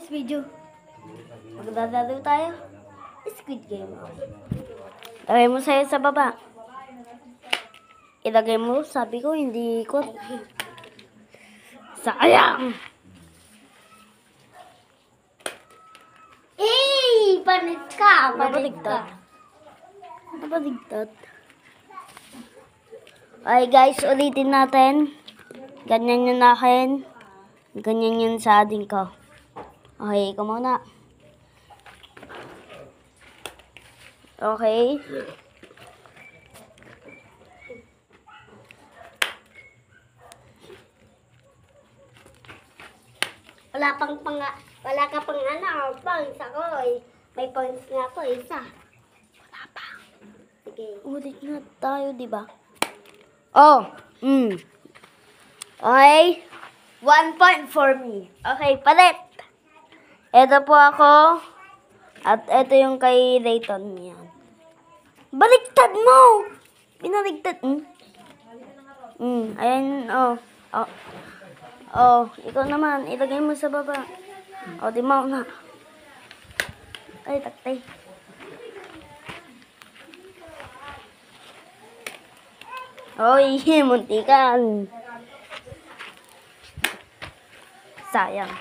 Next video. Maglalaro tayo. Squid Game. Lagay mo sa'yo sa baba. Ilagay mo, sabi ko, hindi ko. Sayang! Eh, panit ka. Nabaligtad. Nabaligtad. Okay guys, ulitin natin. Ganyan yun akin. Ganyan yun sa ading ko. Okay, ikaw muna. Okay. Wala ka pang ano, points ako eh. May points nga ako, isa. Wala pa. Sige. Ulit na tayo, di ba? Oh. Okay. 1 point for me. Okay, palit. Ito po ako. At ito yung kay Layton. Yan. Baliktad mo! Binaligtad. Ayan, oh. Oh, ikaw naman. Ilagay mo sa baba. Oh, di mo na. Ay, taktay. Oy, muntikan. Sayang.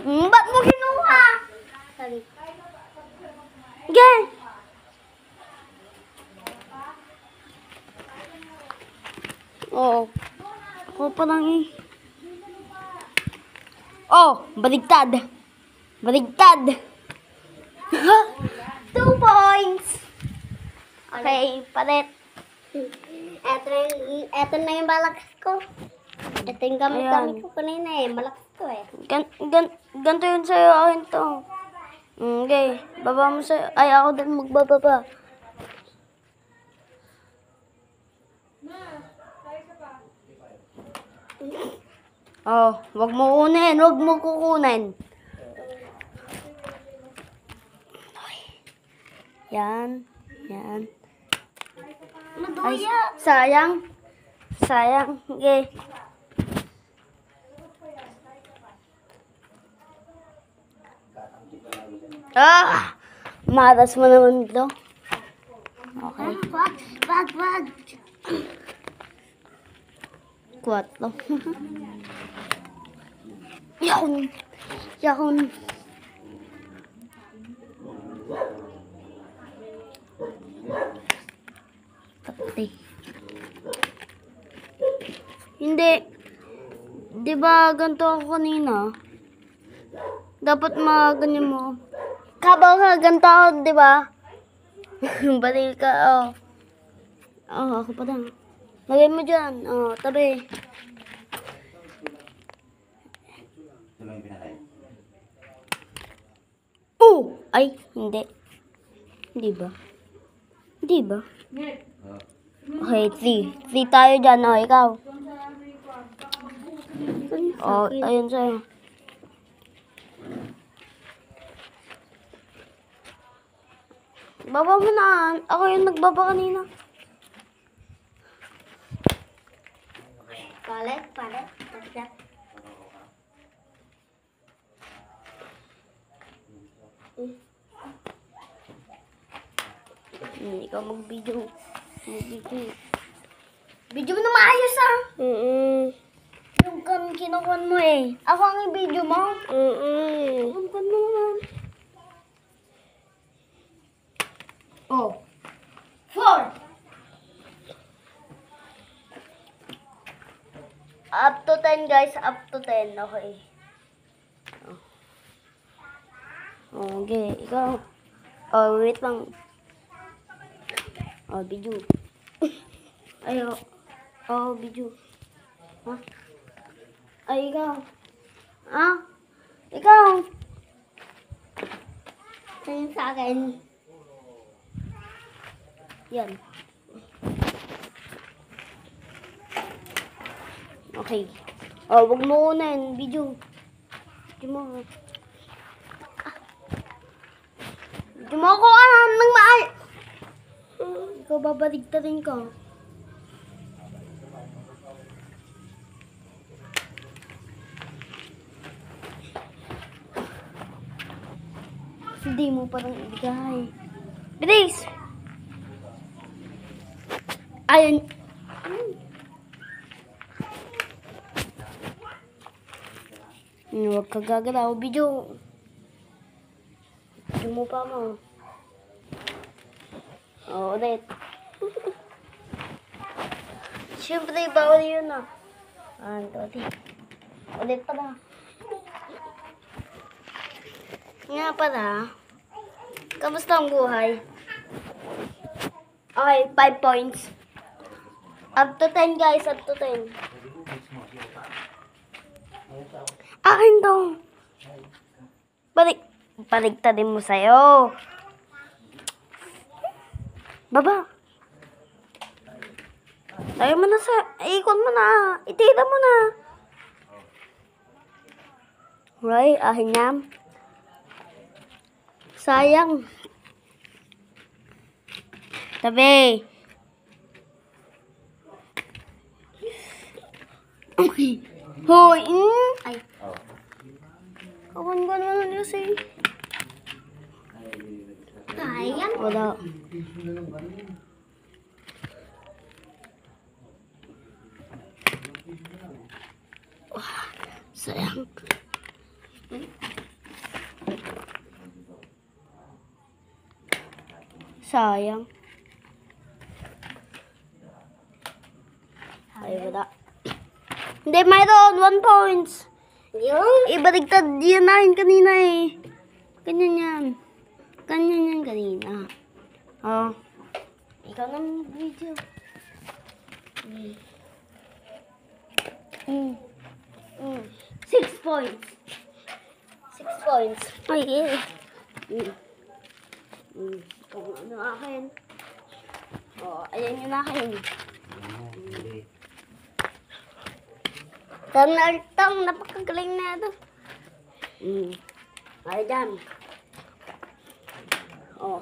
Ba't mo kinuha? Sorry. Gay! Oo. Ako pa lang eh. Oh, baligtad. Baligtad. 2 points. Okay, palit. Eto na yung malakas ko. Ito yung gamit ko kanina eh. Malakas ko eh. Ganto yun sa'yo. Akin to. Okay. Baba mo sa'yo. Ay, ako din magbababa. Oh, wag mo kunin. Wag mo kukunin. Yan. Yan. Ay, Maduya. sayang. Sayang. Okay. Maras mo naman ito. Okay. Wag. 4. Yakon. Yakon. Patay. Hindi. Di ba ganito ako kanina? Dapat ganyan mo. Kabaw ka, ganito ako, di ba? Balik ka, oh. Oh, ako pa lang. Lagay mo dyan. Oh, tabi. Oh! Ay, hindi. Hindi ba? Hindi ba? Okay, 3. 3 tayo dyan. Oh, ikaw. Oh, ayun sa'yo. Baba mo na. Ako yung nagbaba kanina. Palit. Ikaw mag-video. Video mo na maayos ah. Yung kinukuhan mo eh. Ako ang i-video mo? Kinukuhan mo naman. Oh. 4. Up to 10 guys. Up to 10. Okay. Okay. Ikaw. Oh, wait lang. Oh, video. Ayo. Oh, video. Ha? Ay, ikaw. Ah? Ikaw. Tingin sa akin. Yan. Okay. Oh, wag mo unahin. Video. Video mo. Video mo ako nang maal. Ikaw babaligtarin ko. Hindi mo parang ibigay. Bilis! Ayun. Huwag ka gagalaw. Video. Video mo pa mo. Oo, ulit. Siyempre, bawal yun ah. Ulit. Ulit pala. Nga pala. Kamusta ang buhay? Okay, 5 points. Up to 10 guys, up to 10. Akin daw. Baligtarin mo sa'yo. Baba. Tayo mo na ikon mo na. Itira mo na. Right, akin yan. Sayang. Tabi. Hoy. Ay. Kawan ko naman kasi. Sayang. Wala. Sayang. Sayang. Ay, wala. Hindi, mayroon. 1 points. Yung? Ibaligtad yan natin kanina eh. Ganyan yan. Ganyan yan kanina. Oh. Ikaw ng video. 6 points. 6 points. Ay, eh. Kung ano akin. Oh, ayan yung akin. Tanartang, napakagaling na ito. Ay, dyan. Oh.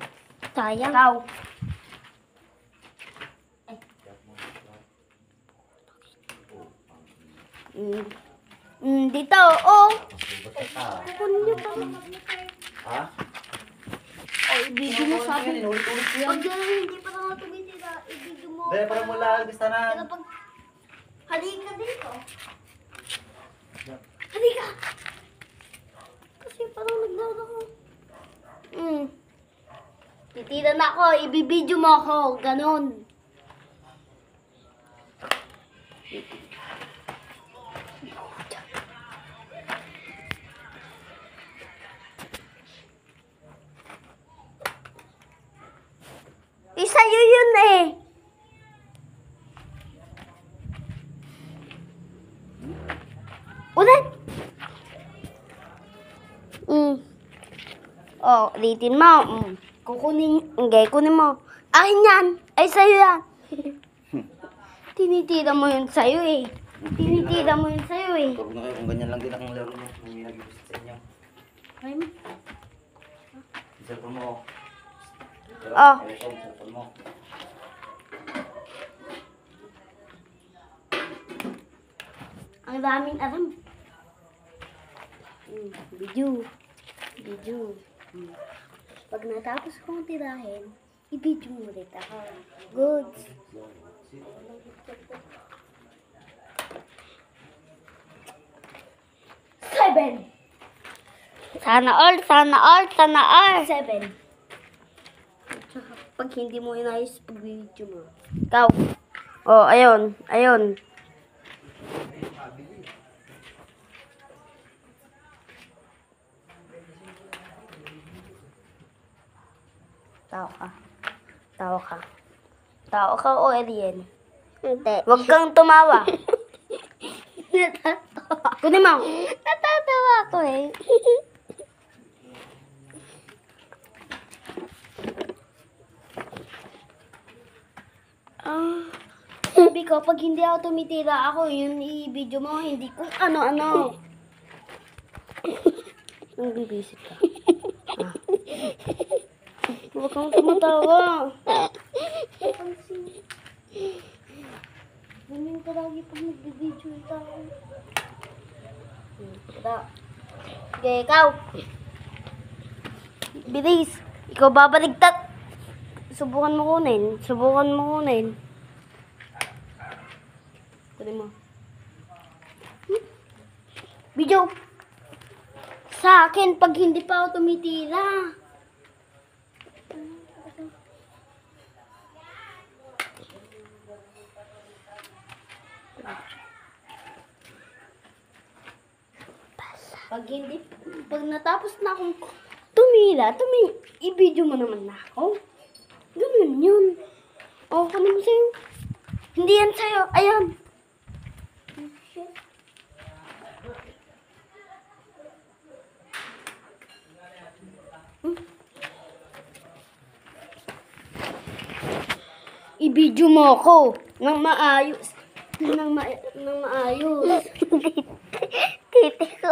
Sayang. Ikaw. Dito, oh. Kunin niyo pa. Ha? Oh, ibigay mo sa akin. Ulit-ulit ko yan. Pag yan, hindi pa naman tumitira, ibigay mo. Dahil parang mula listanan. Pero pag halika dito. Halika. Kasi parang naglalaro. Titira na ako, ibibidyo mo ako. Ganon. Sa'yo yun eh. Ulit. Oh, ulitin mo. Kunin mo. Akin yan. Ay, sa'yo yan. Tinitira mo yun sa'yo eh. Tinitira mo yun sa'yo eh. Huwag na kayo kung ganyan lang din akong laro mo. Hindi nag-gusto sa inyo. Ay mo. Cellphone mo. Oh. Cellphone mo. Ang daming alam. Video. Pag natapos kong tirahin, i-video mo ulit ako. Goods. Seven. Sana all. 7. Pag hindi mo inayos pag-video mo. Ikaw. Oh, ayun. Tao ka o alien? Hindi. Huwag kang tumawa. Natatawa. Kunin mo. Natatawa ako eh. sabi ko, pag hindi ako tumitira ako, yun i-video mo, hindi kung ano-ano. Nang bibisit ka. Ah. Huwag kang tumatawa. Ganyan ka lagi pag nagbibideo yung tao. Okay, ikaw. Bilis. Ikaw babaligtad. Subukan mo kunin. Subukan mo kunin. Kunin mo. Video. Sa akin, pag hindi pa ako tumitira. Pag natapos na akong i-video mo naman na ako. Ganun yun. O, kunin mo sa'yo. Hindi yan sa'yo. Ayan. I-video mo ako nang maayos. Nang maayos. Titi ko.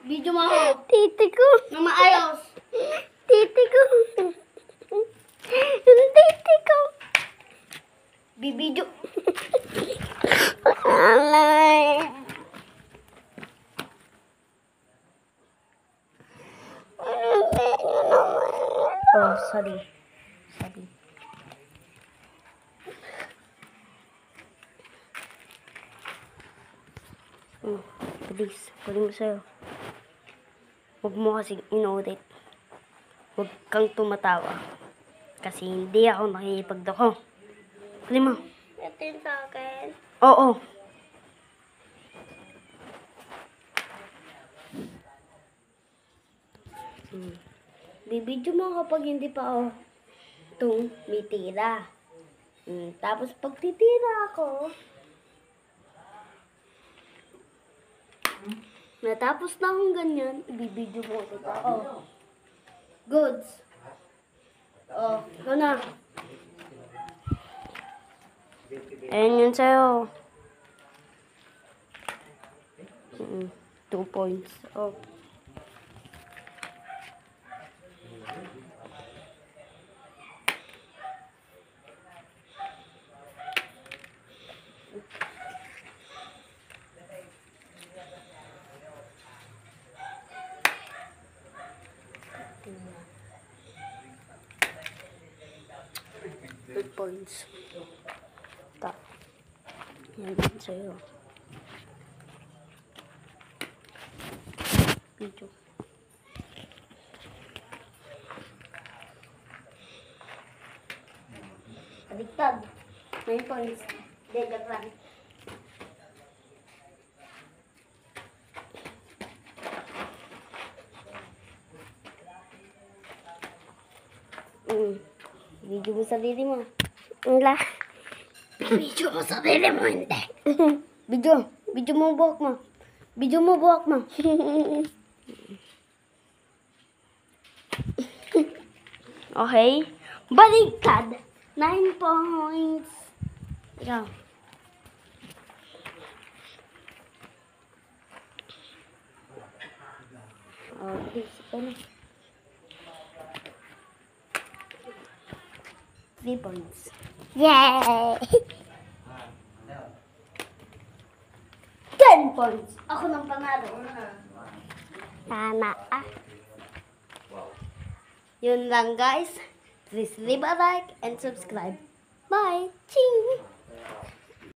Video mo ako Titi ko. nang maayos. Titi ko. Titi ko. Bibidyo. Alay. Oh, sorry. Sorry. Please, kunin mo sa'yo. Huwag mo kasing inulit. Huwag kang tumatawa. Kasi hindi ako nakikipagdoko. Kunin mo. Ito yung sa akin. Oo. Bibidyo mo kapag hindi pa ako tumitira. Tapos pag titira ako, natapos na akong ganyan, ibibidyo mo ulit ako. Goods. Oh, ikaw na. Ayan yun sa'yo. 2 points. Oh. Good points. Ta. Yan din sa'yo. Video. Baliktad. 9 points. Delag lang. Video mo sarili mo. Wala. Video mo sarili mo, hindi. Video. Video mo buhok mo. Video mo buhok mo. Okay. Baliktad. 9 points. Ikaw. Oh, please. Ikaw na. 3 points. Yay! 10 points. Ako nang panalo. Tama ah. Yun lang, guys. Please leave a like and subscribe. Bye. Ching!